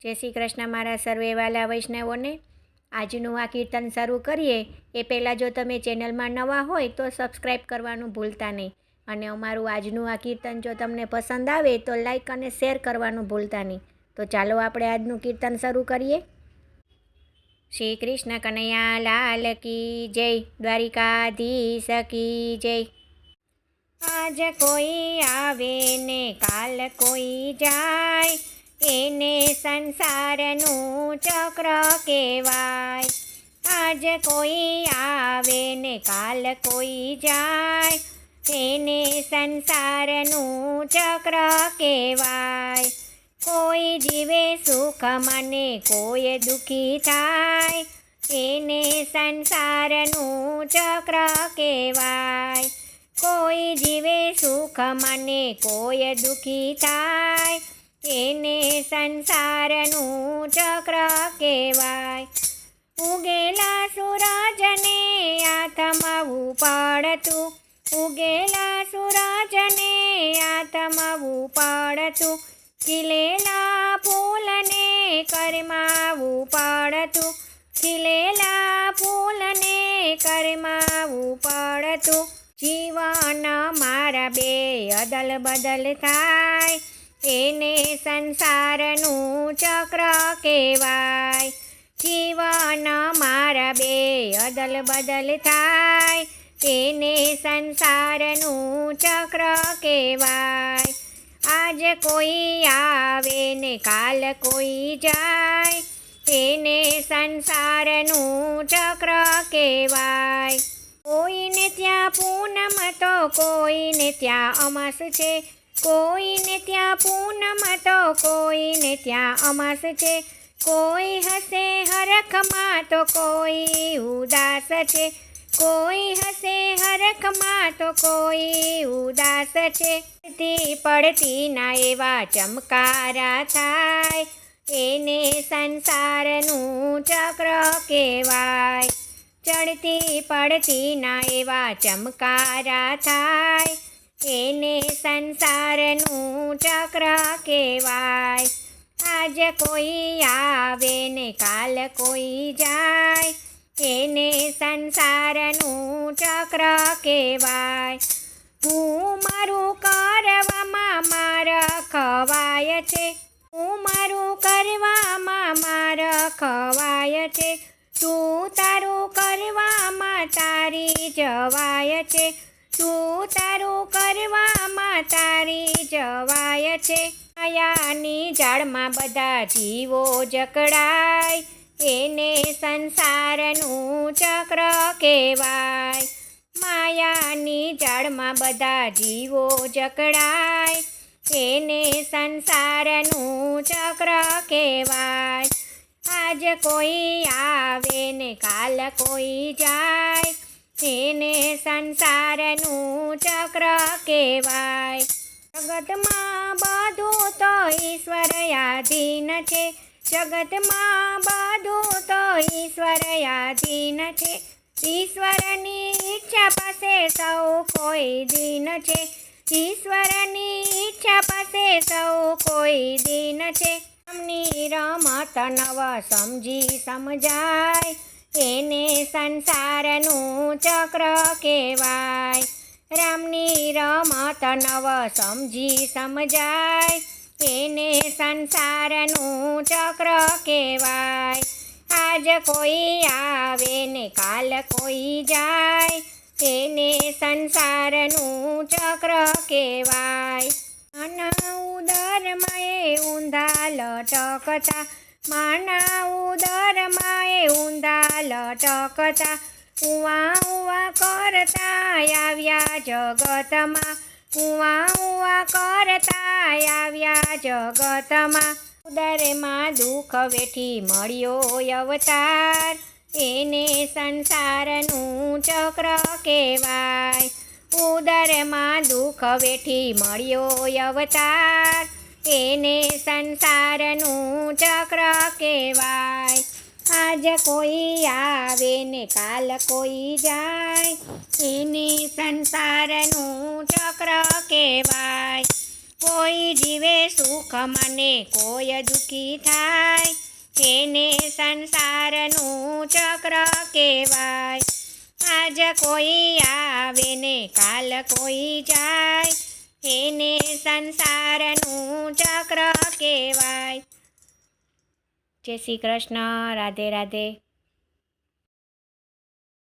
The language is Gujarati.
જય શ્રી કૃષ્ણ મારા સર્વે વાલા વૈષ્ણવોને। આજનું આ કીર્તન શરૂ કરીએ એ પહેલાં જો તમે ચેનલમાં નવા હોય તો સબસ્ક્રાઈબ કરવાનું ભૂલતા નહીં, અને અમારું આજનું આ કીર્તન જો તમને પસંદ આવે તો લાઈક અને શેર કરવાનું ભૂલતા નહીં। તો ચાલો આપણે આજનું કીર્તન શરૂ કરીએ। શ્રી કૃષ્ણ કનૈયા લાલ કી જય, દ્વારિકાધીશ કી જય। આજ કોઈ આવે ને કાલ કોઈ જાય, એને સંસારનું ચક્ર કહેવાય। આજ કોઈ આવે ને કાલ કોઈ જાય, એને સંસારનું ચક્ર કહેવાય। કોઈ જીવે સુખ મને કોઈ દુઃખી થાય, એને સંસારનું ચક્ર કહેવાય। કોઈ જીવે સુખ મને કોઈ દુઃખી થાય, એને સંસારનું ચક્ર કહેવાય। ઉગેલા સૂરજને આથમવું પડતું, ઉગેલા સૂરજને આથમવું પડતું, ખીલેલા ફૂલને કરમાવું પડતું, ખીલેલા ફૂલને કરમાવું પડતું। જીવન મારા બે અદલ બદલ થાય, એને સંસારનું ચક્ર કહેવાય। જીવન મારા બે અદલ બદલ થાય, એને સંસારનું ચક્ર કહેવાય। આજ કોઈ આવે ને કાલ કોઈ જાય, એને સંસારનું ચક્ર કહેવાય। કોઈને ત્યાં પૂનમ તો કોઈને ત્યાં અમાસ છે, કોઈને ત્યાં પૂનમ તો કોઈને ત્યાં અમાસ છે। કોઈ હસે હરખમાં તો કોઈ ઉદાસ છે, કોઈ હસે હરખમાં તો કોઈ ઉદાસ છે। પડતી ના એવા ચમકારા થાય, એને સંસારનું ચક્ર કહેવાય। ચડતી પડતી ના એવા ચમકારા થાય, એને સંસારનું ચક્ર કહેવાય। આજ કોઈ આવે ને કાલ કોઈ જાય, એને સંસારનું ચક્ર કહેવાય। હું મારું કરવામાં મારા ખવાય છે, હું મારું કરવામાં મારા ખવાય છે। તું તારું કરવામાં તારી જવાય છે, તું તારું કરવામાં તારી જવાય છે। માયાની જાળમાં બધા જીવો જકડાય, એને સંસારનું ચક્ર કહેવાય। માયાની જાળમાં બધા જીવો જકડાય, એને સંસારનું ચક્ર કહેવાય। આજ કોઈ આવે ને કાલ કોઈ જાય, એને સંસારનું ચક્ર કહેવાય। જગતમાં બધું તો ઈશ્વર આધીન છે, જગતમાં બધું તો ઈશ્વર આધીન છે। ઈશ્વરની ઈચ્છા પાસે સૌ કોઈ દીન છે, ઈશ્વરની ઈચ્છા પાસે સૌ કોઈ દીન છે। રામની રમત નવ સમજી સમજાય, એને સંસારનું ચક્ર કહેવાય। રામની રમત નવ સમજી સમજાય, એને સંસારનું ચક્ર કહેવાય। આજ કોઈ આવે ને કાલ કોઈ જાય, એને સંસારનું ચક્ર કહેવાય। માના ઉદરમાં એ ઊંધા લટકતા, માના ઉદરમાં એ ઊંધા લટકતા, ઉવા ઉવા કરતા આવ્યા જગતમાં, ઉવા ઉવા કરતા આવ્યા જગતમાં। ઉદરમાં દુઃખ વેઠી મળ્યો અવતાર, એને સંસારનું ચક્ર કહેવાય। ઉદરમાં દુઃખ વેઠી મળ્યો અવતાર, એને સંસારનું ચક્ર કહેવાય। આજ કોઈ આવે ને કાલ કોઈ જાય, એને સંસારનું ચક્ર કહેવાય। કોઈ જીવે સુખમાં ને કોઈ દુઃખી થાય, એને સંસારનું ચક્ર કહેવાય. આજ કોઈ આવે ને કાલ કોઈ જાય, એને સંસારનું ચક્ર કહેવાય. જય શ્રી કૃષ્ણ. રાધે રાધે.